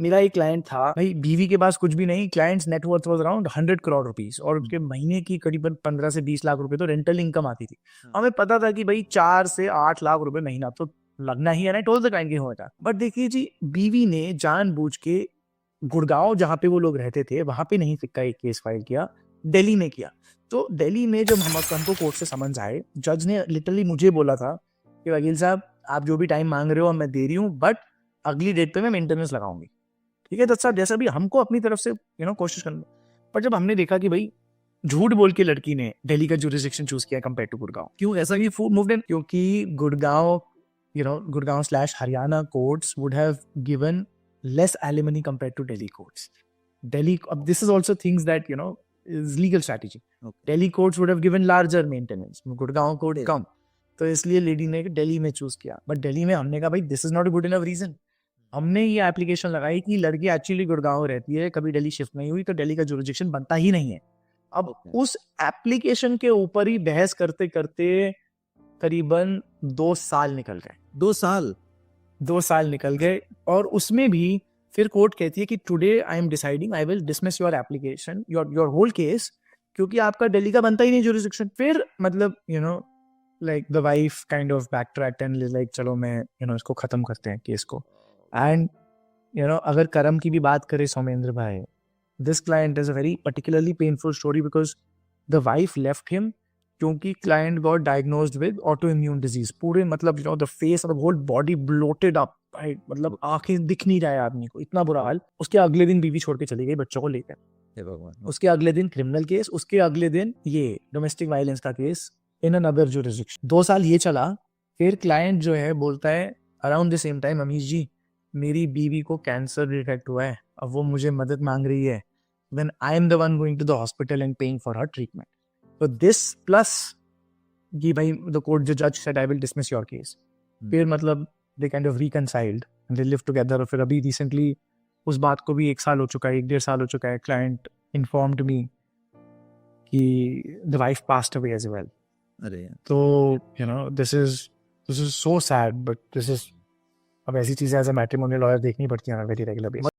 मेरा एक क्लाइंट था भाई, बीवी के पास कुछ भी नहीं, clients net worth was around 100 crore rupees और उसके महीने की करीबन 15 से 20 लाख रुपए तो रेंटल इनकम आती थी। हमें पता था कि भाई 4 से 8 लाख रुपए महीना तो लगना ही है ना, टोल द क्लाइंट की होता। बट देखिए जी, बीवी ने जानबूझ के गुड़गांव जहाँ पे वो लोग रहते थे वहां पे नहीं सिक्का एक केस फाइल किया, दिल्ली में किया। तो दिल्ली में जब हमको कोर्ट से समन्स आए, जज ने लिटरली मुझे बोला था कि वकील साहब आप जो भी टाइम मांग रहे हो मैं दे रही हूँ, बट अगली डेट पे मैं मेंटेनेंस लगाऊंगी। ठीक है तो साहब, जैसा भी हमको अपनी तरफ से कोशिश करना। पर जब हमने देखा कि भाई झूठ बोल के लड़की ने दिल्ली का जुरिस्डिक्शन चूज किया कंपेयर टू गुड़गांव, क्यों ऐसा कि मूव्ड इन, क्योंकि Gurgaon Gurgaon slash Haryana courts would have given less alimony compared to Delhi courts. This is also things that is legal strategy. Okay. Delhi courts would have given larger maintenance. Gurgaon court कम, तो इसलिए lady ने दिल्ली में choose किया। But Delhi में हमने कहा भाई this is not a good enough reason. हमने ये एप्लीकेशन लगाई कि लड़की एक्चुअली गुड़गांव रहती है, कभी दिल्ली शिफ्ट नहीं हुई, तो दिल्ली का जुरिस्डिक्शन बनता ही नहीं है। अब उस एप्लीकेशन के ऊपर ही बहस करते करते करीबन 2 साल निकल गए। 2 साल निकल गए और उसमें भी फिर कोर्ट कहती है कि today I am deciding I will dismiss your application, your whole case, क्योंकि आपका दिल्ली का बनता ही नहीं जुरिस्डिक्शन। फिर मतलब like the wife kind of backtracked and like चलो मैं इसको खत्म करते हैं केस को। एंड अगर करम की भी बात करें सौमेंद्र भाई, this client is a very particularly painful story because the wife left him क्योंकि client got diagnosed with autoimmune disease. पूरे मतलब द फेस और the whole body bloated up, मतलब आंखें दिख नहीं रहा है आदमी को, इतना बुरा हाल। उसके अगले दिन बीवी छोड़ के चली गई बच्चों को लेकर। उसके अगले दिन क्रिमिनल केस, उसके अगले दिन ये डोमेस्टिक वायलेंस का केस इन अनदर जुरिस्डिक्शन। 2 साल ये चला। फिर क्लाइंट जो है बोलता है around the same time, Amish ji मेरी बीवी को कैंसर डिटेक्ट हुआ है, अब वो मुझे मदद मांग रही है, then I am the one going to the hospital and paying for her treatment. So this plus कि भाई the court judge said I will dismiss your case. फिर मतलब they kind of reconciled and they lived together। और फिर अभी recently उस बात को भी 1 साल हो चुका है, 1.5 साल हो चुका है। Client informed me कि the wife passed away as well। अरे तो this is so sad, but this is अब ऐसी चीजें एज अ मैट्रिमोनियल लॉयर देखनी पड़ती है वेरी रेगुलर बेसिस।